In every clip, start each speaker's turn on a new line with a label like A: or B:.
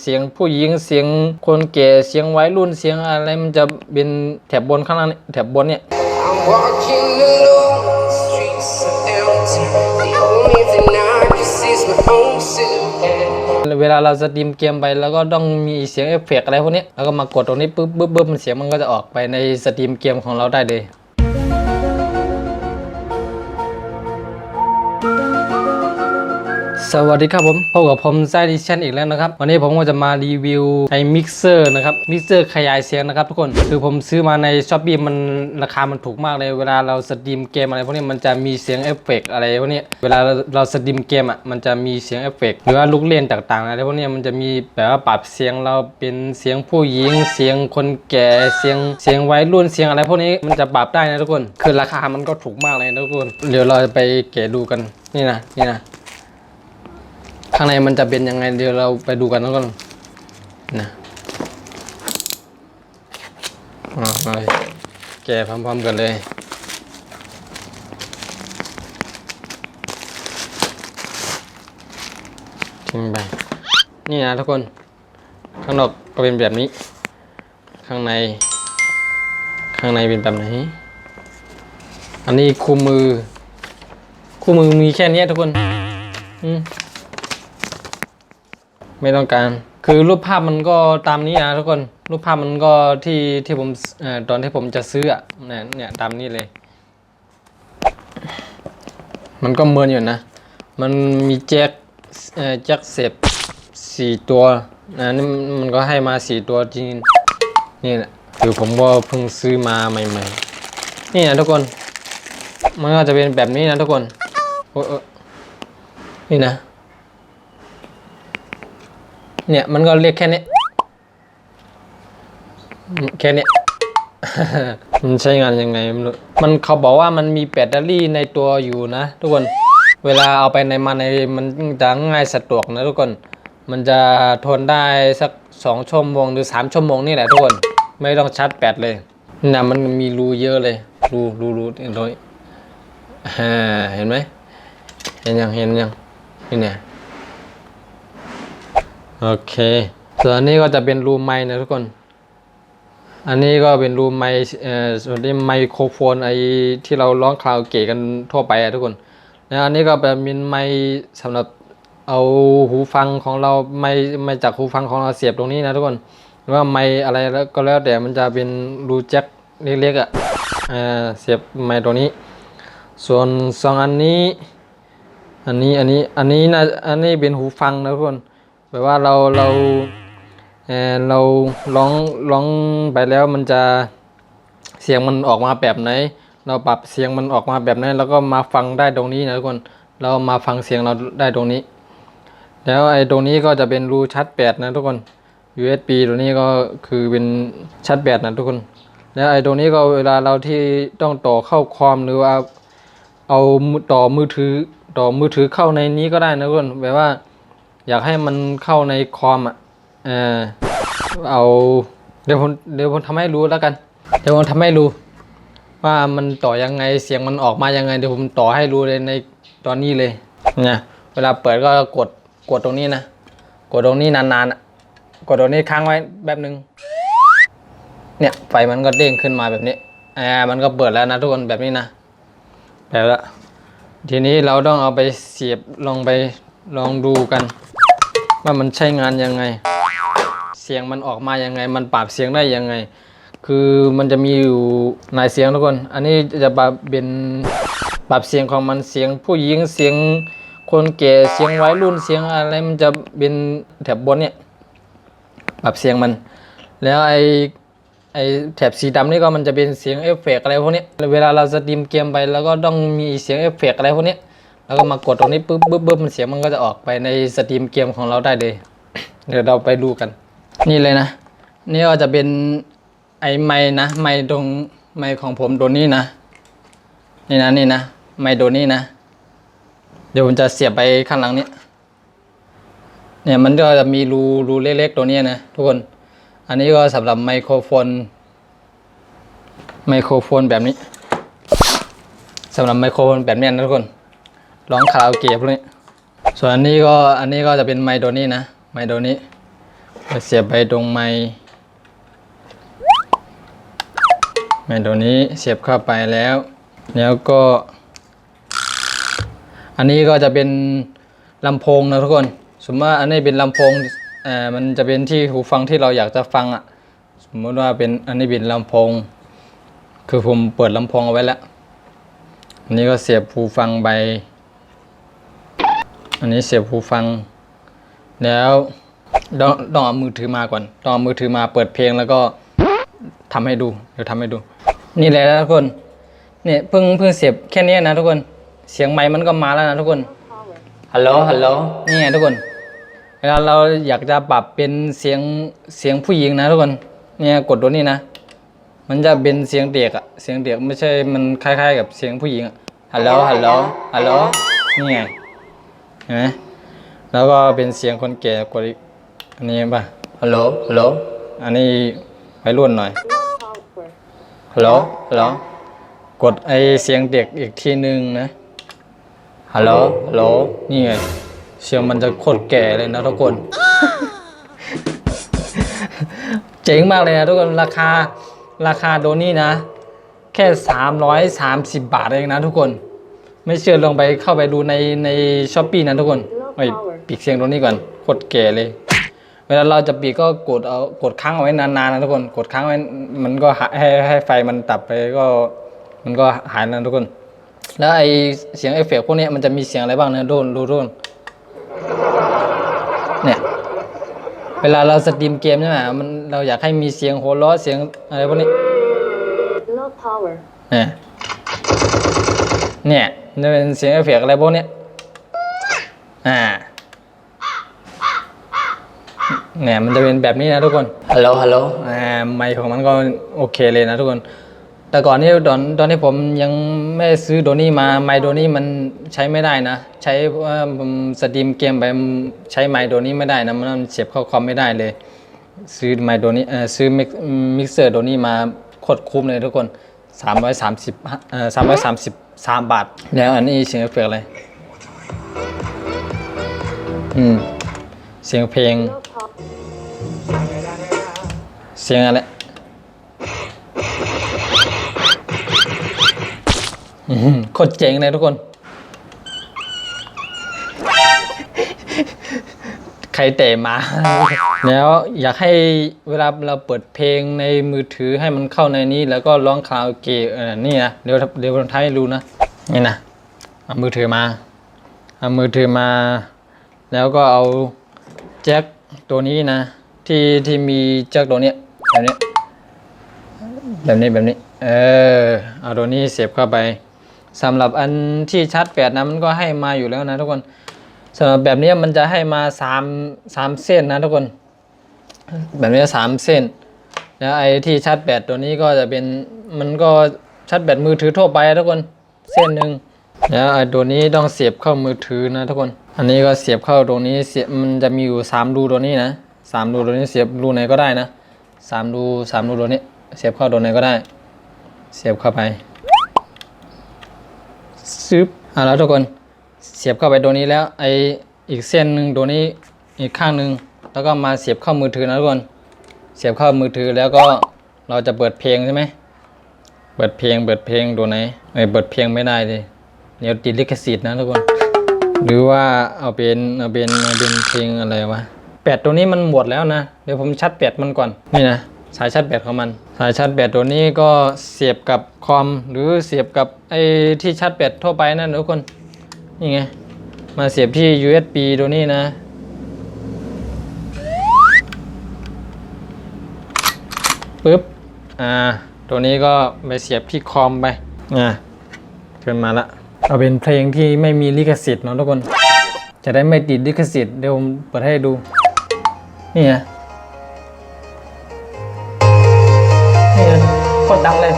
A: เสียงผู้หญิงเสียงคนแก่เสียงวัยรุ่นเสียงอะไรมันจะเป็นแถบบนข้างล่างแถบบนเนี่ยเวลาเราสตรีมเกมไปแล้วก็ต้องมีเสียงเอฟเฟกต์อะไรพวกนี้แล้วก็มากดตรงนี้ปึ๊บปึ๊บปึ๊บมันเสียงมันก็จะออกไปในสตรีมเกมของเราได้เลยสวัสดีครับผมพบกับผมไซดิชันอีกแล้วนะครับวันนี้ผมก็จะมารีวิวไอ้มิกเซอร์นะครับมิกเซอร์ขยายเสียงนะครับทุกคนคือผมซื้อมาใน Shopee มันราคามันถูกมากเลยเวลาเราสตรีมเกมอะไรพวกนี้มันจะมีเสียงเอฟเฟกต์อะไรพวกนี้เวลาเราสตรีมเกมอ่ะมันจะมีเสียงเอฟเฟกต์หรือว่าลูกเล่นต่างๆอะไรพวกนี้มันจะมีแบบว่าปรับเสียงเราเป็นเสียงผู้หญิงเสียงคนแก่เสียงวัยรุ่นเสียงอะไรพวกนี้มันจะปรับได้นะทุกคนคือราคามันก็ถูกมากเลยนะทุกคนเดี๋ยวเราไปแกะดูกันนี่นะข้างในมันจะเป็นยังไงเดี๋ยวเราไปดูกันแล้วกันนะมาแกะพร้อมๆกันเลยทิ้งไปนี่นะทุกคนข้างนอกก็เป็นแบบนี้ข้างในเป็นแบบไหนอันนี้คู่มือมีแค่นี้ทุกคนไม่ต้องการคือรูปภาพมันก็ตามนี้นะทุกคนรูปภาพมันก็ที่ผมตอนที่ผมจะซื้ออ่ะเนี่ยตามนี้เลยมันก็เหมือนอยู่นะมันมีแจ็คเสียบ4ตัวนะนี่มันก็ให้มา4ตัวจริงนี่แหละคือผมก็เพิ่งซื้อมาใหม่ๆนี่นะทุกคนมันก็จะเป็นแบบนี้นะทุกคนนี่นะเนี่ยมันก็เรียกแค่นี้ มันใช้งานยังไงมันเขาบอกว่ามันมีแบตเตอรี่ในตัวอยู่นะทุกคนเวลาเอาไปในมันจะง่ายสะดวกนะทุกคนมันจะทนได้สัก2 ชั่วโมงหรือ3 ชั่วโมงนี่แหละทุกคนไม่ต้องชาร์จแบตเลยนะมันมีรูเยอะเลยรูโดยเห็นไหมเห็นยังนี่เนี่ยโอเคส่วนอันนี้ก็จะเป็นรูไมค์นะทุกคนอันนี้ก็เป็นรูไมค์ส่วนที่ไมโครโฟนไอที่เราร้องคาราโอเกะกันทั่วไปทุกคนแล้วอันนี้ก็เป็นไมค์สำหรับเอาหูฟังของเราไมค์จากหูฟังของเราเสียบตรงนี้นะทุกคนหรือว่าไมค์อะไรแล้วก็แล้วแต่มันจะเป็นรูแจ็คเล็กๆเสียบไมค์ตรงนี้ส่วน2อันนี้อันนี้เป็นหูฟังนะทุกคนแบบว่าเราร้องไปแล้วมันจะเสียงมันออกมาแบบไหนเราปรับเสียงมันออกมาแบบไหนแล้วก็มาฟังได้ตรงนี้นะทุกคนเรามาฟังเสียงเราได้ตรงนี้แล้วไอ้ตรงนี้ก็จะเป็นรูชาร์จแบตนะทุกคน USB ตัวนี้ก็คือเป็นชาร์จแบตนะทุกคนแล้วไอ้ตรงนี้ก็เวลาเราที่ต้องต่อเข้าคอมหรือว่าเอาต่อมือถือเข้าในนี้ก็ได้นะทุกคนแบบว่าอยากให้มันเข้าในคอมเอาเดี๋ยวผมทำให้รู้แล้วกันเดี๋ยวผมทำให้รู้ว่ามันต่อยังไงเสียงมันออกมายังไงเดี๋ยวผมต่อให้รู้เลยในตอนนี้เลยนะเวลาเปิดก็กดตรงนี้นะกดตรงนี้นานๆกดตรงนี้ค้างไว้แบบนึงเนี่ยไฟมันก็เด้งขึ้นมาแบบนี้มันก็เปิดแล้วนะทุกคนแบบนี้นะแบบละทีนี้เราต้องเอาไปเสียบลองดูกันว่ามันใช้งานยังไงเสียงมันออกมายังไงมันปรับเสียงได้ยังไงคือมันจะมีอยู่หลายเสียงทุกคนอันนี้จะเป็นปรับเสียงของมันเสียงผู้หญิงเสียงคนแก่เสียงวัยรุ่นเสียงอะไรมันจะเป็นแถบบนเนี่ยปรับเสียงมันแล้วไอแถบสีดำนี่ก็มันจะเป็นเสียงเอฟเฟกต์อะไรพวกนี้เวลาเราสตรีมเกมไปแล้วก็ต้องมีเสียงเอฟเฟกต์อะไรพวกนี้แล้วก็มากดตรงนี้ปึ๊บมันเสียงมันก็จะออกไปในสตรีมเกมของเราได้เลยเดี๋ยวเราไปดูกันนี่เลยนะนี่ก็จะเป็นไอไมค์นะไมค์ตรงไมค์ของผมตัวนี้นะนี่นะไมค์ตัวนี้นะเดี๋ยวผมจะเสียบไปข้างหลังนี้เนี่ยมันก็จะมีรูเล็กๆตัวนี้นะทุกคนอันนี้ก็สำหรับไมโครโฟนแบบนี้สำหรับไมโครโฟนแบบนี้นะทุกคนร้องคาราโอเกะพวกนี้ส่วนอันนี้ก็จะเป็นไมค์ตัวนี้นะไมค์ตัวนี้ เสียบไปตรงไม้ตัวนี้เสียบเข้าไปแล้วก็อันนี้ก็จะเป็นลำโพงนะทุกคนสมมติว่าอันนี้เป็นลำโพงมันจะเป็นที่หูฟังที่เราอยากจะฟังอ่ะสมมติว่าเป็นอันนี้เป็นลำโพงคือผมเปิดลำโพงเอาไว้แล้วอันนี้ก็เสียบหูฟังไปอันนี้เสียบหูฟังแล้วต้องเอามือถือมาก่อนต้องเอามือถือมาเปิดเพลงแล้วก็ทำให้ดูเดี๋ยวทำให้ดูนี่แหละนะทุกคนเนี่ยเพิ่งเสียบแค่นี้นะทุกคนเสียงไมค์มันก็มาแล้วนะทุกคนฮัลโหลนี่ไงทุกคนเวลาเราอยากจะปรับเป็นเสียงผู้หญิงนะทุกคนเนี่ยกดตัวนี้นะมันจะเป็นเสียงเด็กอะเสียงเด็กไม่ใช่มันคล้ายๆกับเสียงผู้หญิงอะฮัลโหลนี่ไงเห็นไหมแล้วก็เป็นเสียงคนแก่กดอีกอันนี้ป่ะฮัลโหลอันนี้วัยรุ่นหน่อยฮัลโหลกดไอเสียงเด็กอีกทีนึงนะฮัลโหลนี่ไงเสียงมันจะโคตรแก่เลยนะทุกคน เจ๋งมากเลยนะทุกคนราคาโดนี่นะแค่330 บาทเองนะทุกคนไม่เชื่อลองไปเข้าไปดูใน Shopee นะทุกคนปิดเสียงตรงนี้ก่อนโคตรแก่เลยเวลาเราจะปิดก็กดค้างเอาไว้นานๆนะทุกคนกดค้างไว้มันก็ให้ไฟมันตับไปก็มันก็หายนะทุกคนแล้วไอเสียงเอฟเฟกต์พวกนี้มันจะมีเสียงอะไรบ้างนะดูเนี่ยเวลาเราสตรีมเกมใช่ไหมเราอยากให้มีเสียงหัวเราะเสียงอะไรพวกนี้เนี่ยจะเป็นเสียงเอฟเฟกต์อะไรพวกนี้เนี่ยมันจะเป็นแบบนี้นะทุกคนฮัลโหลไมค์ของมันก็โอเคเลยนะทุกคนแต่ก่อนนี้ตอนที่ผมยังไม่ซื้อโดนี่มาไมค์โดนี่มันใช้ไม่ได้นะใช้สตรีมเกมไปใช้ไมค์โดนี่ไม่ได้นะมันเสียบเข้าคอมไม่ได้เลยซื้อไมค์โดนี่ซื้อมิกเซอร์โดนี่มาโคตรคุ้มเลยทุกคน333 บาทแล้วอันนี้เสียงเอฟเฟกต์อะไรเสียงเพลงเสียงอะไรโคตรเจ๋งเลยทุกคนใครเตะมา แล้วอยากให้เวลาเราเปิดเพลงในมือถือให้มันเข้าในนี้แล้วก็ร้องคาราโอเกะนี่นะเดี๋ยวคนไทยรู้นะนี่นะเอามือถือมาแล้วก็เอาแจ็คตัวนี้นะที่มีแจ็คตัวนี้แบบนี้เอาตัวนี้เสียบเข้าไปสำหรับอันที่ชาร์จแบตนะมันก็ให้มาอยู่แล้วนะทุกคนสำหรับแบบนี้มันจะให้มา3เส้นนะทุกคนแบบนี้3เส้นแล้วไอ้ที่ชาร์จแบตตัวนี้ก็จะเป็นมันก็ชาร์จแบตมือถือทั่วไปทุกคนเส้นหนึ่งแล้วไอ้ตัวนี้ต้องเสียบเข้ามือถือนะทุกคนอันนี้ก็เสียบเข้าตรงนี้มันจะมีอยู่3รูตัวนี้นะ3รูตัวนี้เสียบรูไหนก็ได้นะ3รูตัวนี้เสียบเข้าตัวไหนก็ได้เสียบเข้าไปซึบแล้วทุกคนเสียบเข้าไปตัวนี้แล้วไออีกเส้นหนึ่งตัวนี้อีกข้างหนึ่งแล้วก็มาเสียบเข้ามือถือนะทุกคนเสียบเข้ามือถือแล้วก็เราจะเปิดเพลงใช่ไหมเปิดเพลงตัวไหนเปิดเพลงไม่ได้เลยเดี๋ยวติดลิขสิทธิ์นะทุกคนหรือว่าเอาเป็นเพลงอะไรวะแบตตัวนี้มันหมดแล้วนะเดี๋ยวผมชาร์จแบตมันก่อนนี่นะสายชาร์จแบตของมันสายชาร์จแบตตัวนี้ก็เสียบกับคอมหรือเสียบกับไอ้ที่ชาร์จแบตทั่วไปนะทุกคนนี่ไงมาเสียบที่ USB ตัวนี้นะปึ๊บตัวนี้ก็ไปเสียบที่คอมไปขึ้นมาละเอาเป็นเพลงที่ไม่มีลิขสิทธิ์เนาะทุกคนจะได้ไม่ติดลิขสิทธิ์เดี๋ยวผมเปิดให้ดูนี่ไงโคตรดังเลย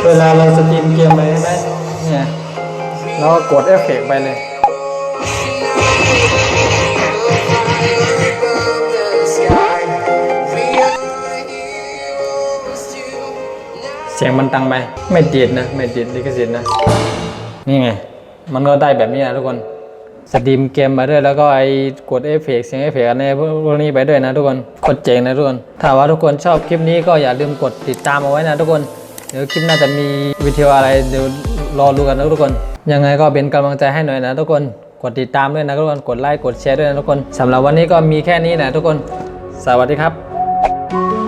A: เวลาเราสตรีมเกมไปใช่ไหมเนี่ยเราก็กดเอฟเฟกต์ไปเลย เสียงมันดังไปไม่ติดนะไม่ติดลิขสิทธิ์นะนี่ไงมันก็ได้แบบนี้นะทุกคนสตรีมเกมมาด้วยแล้วก็ไอ้กดเอฟเฟกต์เสียงเอฟเฟกต์อะไรพวกนี้ไปด้วยนะทุกคนโคตรเจ๋งนะทุกคนถ้าว่าทุกคนชอบคลิปนี้ก็อย่าลืมกดติดตามเอาไว้นะทุกคนเดี๋ยวคลิปน่าจะมีวิดีโออะไรเดี๋ยวรอดูกันนะทุกคนยังไงก็เป็นกำลังใจให้หน่อยนะทุกคนกดติดตามด้วยนะทุกคนกดไลค์กดแชร์ด้วยนะทุกคนสำหรับวันนี้ก็มีแค่นี้นะทุกคนสวัสดีครับ